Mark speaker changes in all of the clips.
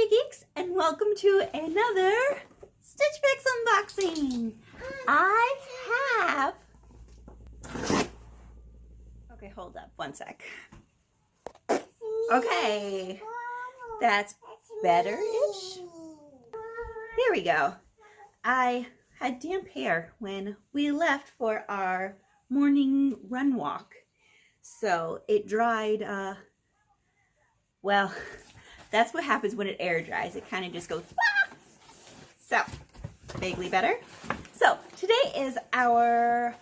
Speaker 1: Geeks, and welcome to another StitchFix unboxing. I have... Okay, hold up one sec. Okay, that's better-ish. There we go. I had damp hair when we left for our morning run walk. So it dried, well, that's what happens when it air dries. It kind of just goes, ah! So, vaguely better. So, today is our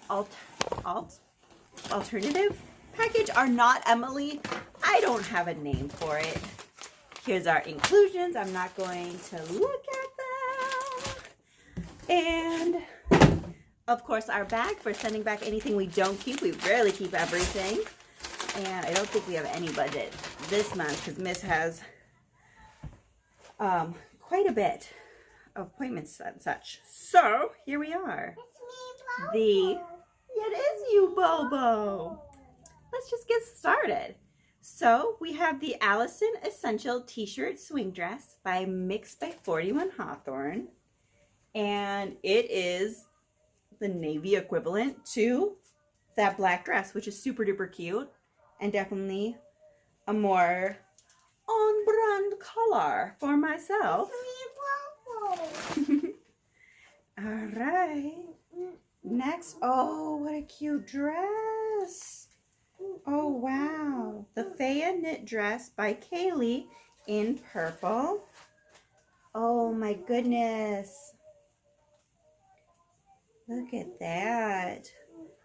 Speaker 1: alternative package. Our Not Emily. I don't have a name for it. Here's our inclusions. I'm not going to look at them. And, of course, our bag for sending back anything we don't keep. We rarely keep everything. And I don't think we have any budget this month because Miss has quite a bit of appointments and such. So here we are. It's me, Bobo. It is you, Bobo. Let's just get started. So we have the Allison Essential T-shirt swing dress by Mix by 41 Hawthorne. And it is the navy equivalent to that black dress, which is super duper cute. And definitely a more on-brand color for myself. All right. Next, oh, what a cute dress. Oh, wow. The Faya knit dress by Kaylee in purple. Oh, my goodness. Look at that.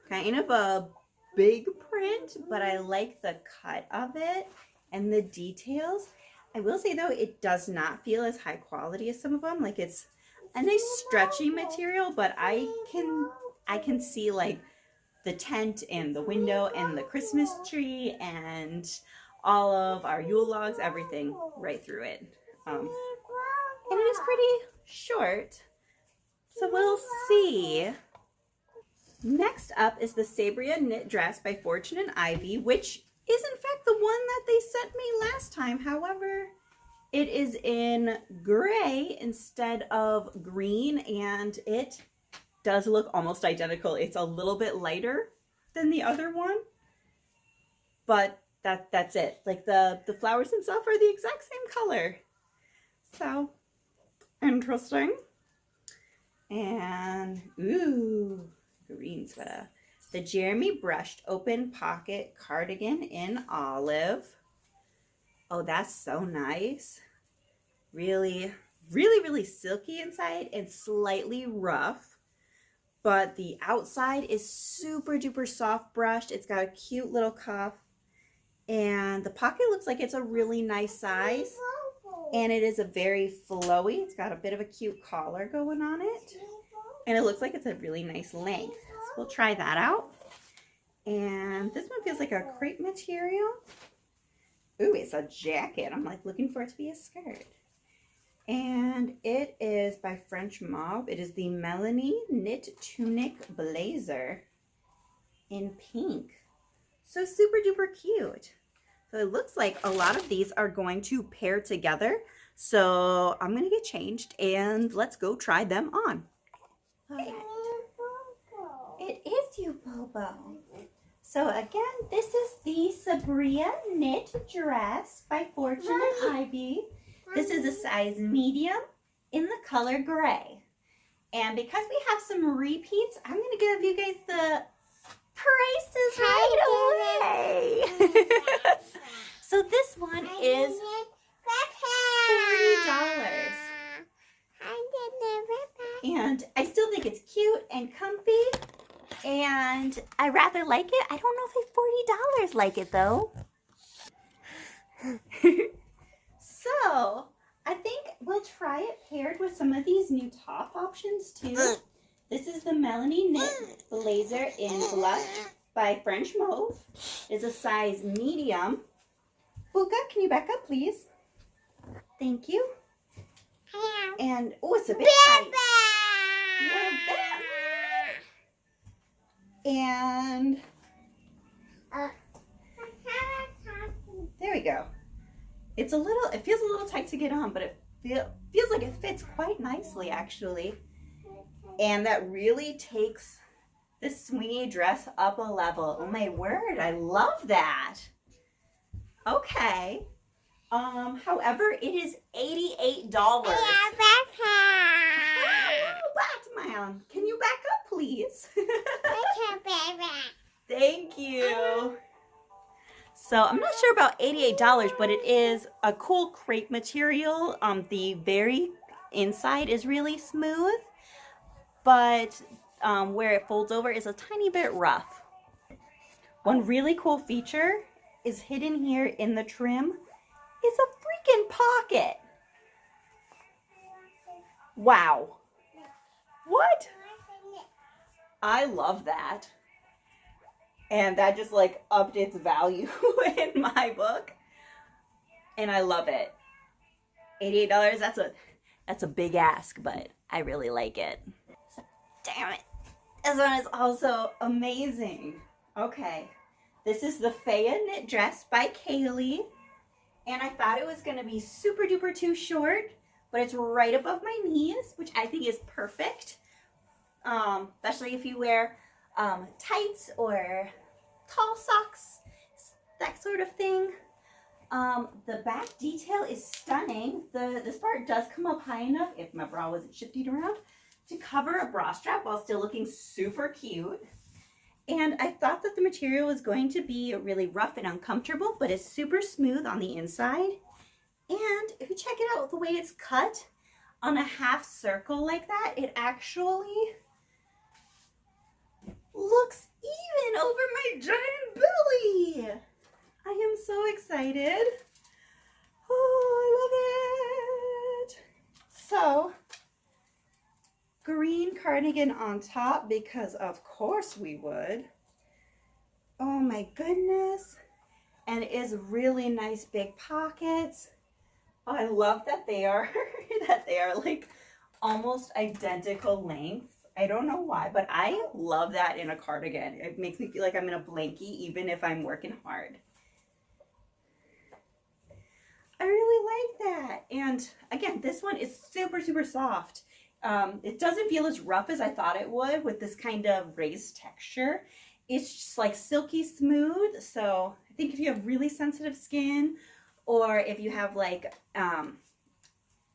Speaker 1: Kind of a big print, but I like the cut of it and the details. I will say though, it does not feel as high quality as some of them. Like, it's a nice stretchy material, but I can see like the tent and the window and the Christmas tree and all of our Yule logs, everything right through it. And it is pretty short, so we'll see. Next up is the Sabria knit dress by Fortune and Ivy, which is in fact the one that they sent me last time. However, it is in gray instead of green, and it does look almost identical. It's a little bit lighter than the other one, but that's it. Like the flowers themselves are the exact same color. So, interesting. And, ooh, green sweater. The Jeremy brushed open pocket cardigan in olive. Oh, that's so nice. Really, really, really silky inside and slightly rough. But the outside is super duper soft brushed. It's got a cute little cuff. And the pocket looks like it's a really nice size. And it is a very flowy. It's got a bit of a cute collar going on it. And it looks like it's a really nice length. So we'll try that out. And this one feels like a crepe material. Ooh, it's a jacket. I'm like looking for it to be a skirt. And it is by French Mauve. It is the Melanie Knit Tunic Blazer in pink. So super duper cute. So it looks like a lot of these are going to pair together. So I'm going to get changed and let's go try them on. Right. It is you, Bobo. So again, this is the Sabria knit dress by Fortune and Ivy. This is a size medium in the color gray. And because we have some repeats, I'm going to give you guys the prices right away. So this one is $40. And I still think it's cute and comfy, and I rather like it. I don't know if $40 like it though. So I think we'll try it paired with some of these new top options too. This is the Melanie Knit Blazer in Blush by French Mauve. It's a size medium. Buka, can you back up please? Thank you. And, oh, it's a bit tight. And there we go. It feels a little tight to get on, but it feels like it fits quite nicely actually. And that really takes this swingy dress up a level. Oh my word, I love that. Okay. However, it is $88. Batman, can you back up, please? Thank you. So I'm not sure about $88, but it is a cool crepe material. The very inside is really smooth, but where it folds over is a tiny bit rough. One really cool feature is hidden here in the trim is a freaking pocket. Wow. What? I love that. And that just like upped its value in my book. And I love it. $88, that's a big ask, but I really like it. Damn it. This one is also amazing. Okay. This is the Faya knit dress by Kaylee. And I thought it was going to be super duper too short, but it's right above my knees, which I think is perfect. Especially if you wear tights or tall socks, that sort of thing. The back detail is stunning. This part does come up high enough, if my bra wasn't shifted around, to cover a bra strap while still looking super cute. And I thought that the material was going to be really rough and uncomfortable, but it's super smooth on the inside. And if you check it out, the way it's cut on a half circle like that, it actually looks even over my giant belly. I am so excited. Oh, I love it. So, green cardigan on top because of course we would. Oh my goodness. And it is really nice big pockets. Oh, I love that they are like almost identical lengths. I don't know why, but I love that in a cardigan. It makes me feel like I'm in a blankie even if I'm working hard. I really like that. And again, this one is super, super soft. It doesn't feel as rough as I thought it would with this kind of raised texture. It's just like silky smooth. So I think if you have really sensitive skin or if you have like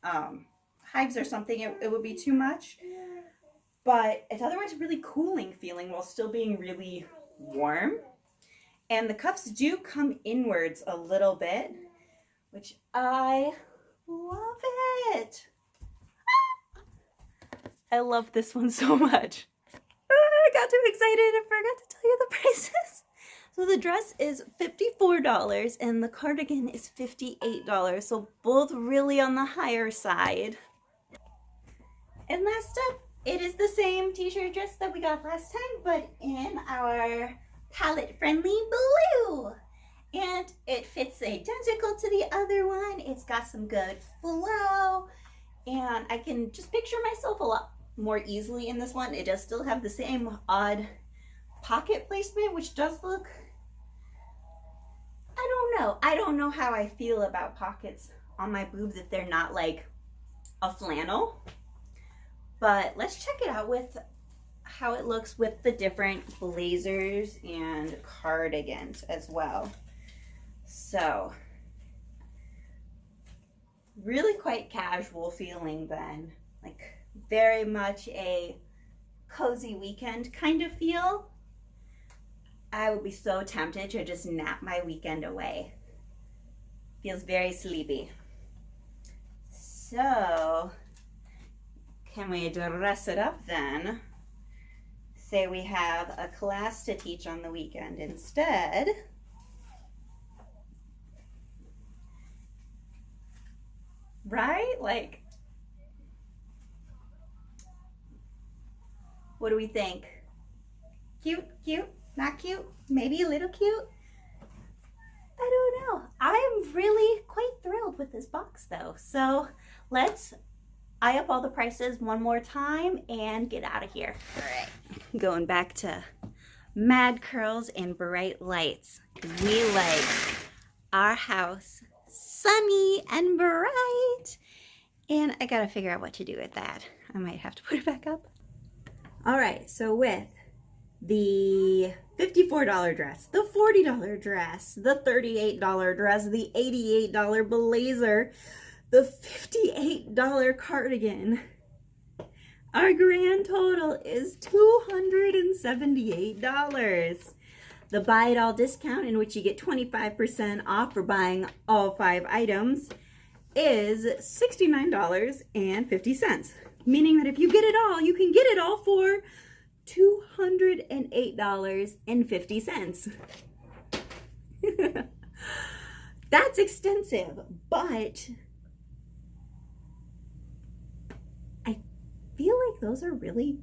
Speaker 1: hives or something, it would be too much. But it's otherwise really cooling feeling while still being really warm. And the cuffs do come inwards a little bit, which I love it. I love this one so much. I got too excited and forgot to tell you the prices. So the dress is $54 and the cardigan is $58. So both really on the higher side. And last up, it is the same t-shirt dress that we got last time, but in our palette-friendly blue. And it fits identical to the other one. It's got some good flow. And I can just picture myself a lot more easily in this one. It does still have the same odd pocket placement, which does look, I don't know how I feel about pockets on my boobs if they're not like a flannel. But let's check it out with how it looks with the different blazers and cardigans as well. So really quite casual feeling then, like very much a cozy weekend kind of feel. I would be so tempted to just nap my weekend away. Feels very sleepy. So can we dress it up then? Say we have a class to teach on the weekend instead. Right? Like, what do we think? Cute, cute, not cute, maybe a little cute? I don't know. I am really quite thrilled with this box though. So let's eye up all the prices one more time and get out of here. All right, going back to mad curls and bright lights. We like our house sunny and bright. And I gotta figure out what to do with that. I might have to put it back up. All right, so with the $54 dress, the $40 dress, the $38 dress, the $88 blazer, the $58 cardigan, our grand total is $278. The buy it all discount, in which you get 25% off for buying all 5 items, is $69.50. Meaning that if you get it all, you can get it all for $208.50. That's extensive, but I feel like those are really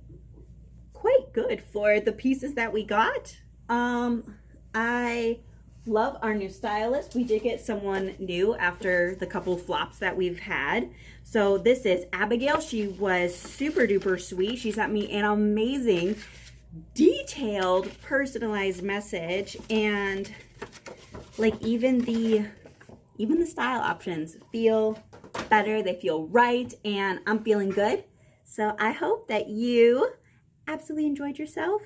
Speaker 1: quite good for the pieces that we got. I love our new stylist. We did get someone new after the couple flops that we've had. So this is Abigail. She was super duper sweet. She sent me an amazing, detailed, personalized message, and like even the style options feel better. They feel right, and I'm feeling good. So I hope that you absolutely enjoyed yourself.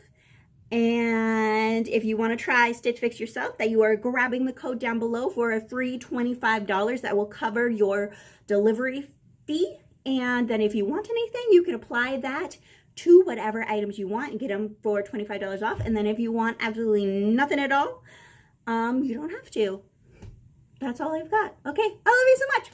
Speaker 1: And if you want to try Stitch Fix yourself, that you are grabbing the code down below for a free $25 that will cover your delivery fee. And then if you want anything, you can apply that to whatever items you want and get them for $25 off. And then if you want absolutely nothing at all, you don't have to. That's all I've got. Okay, I love you so much.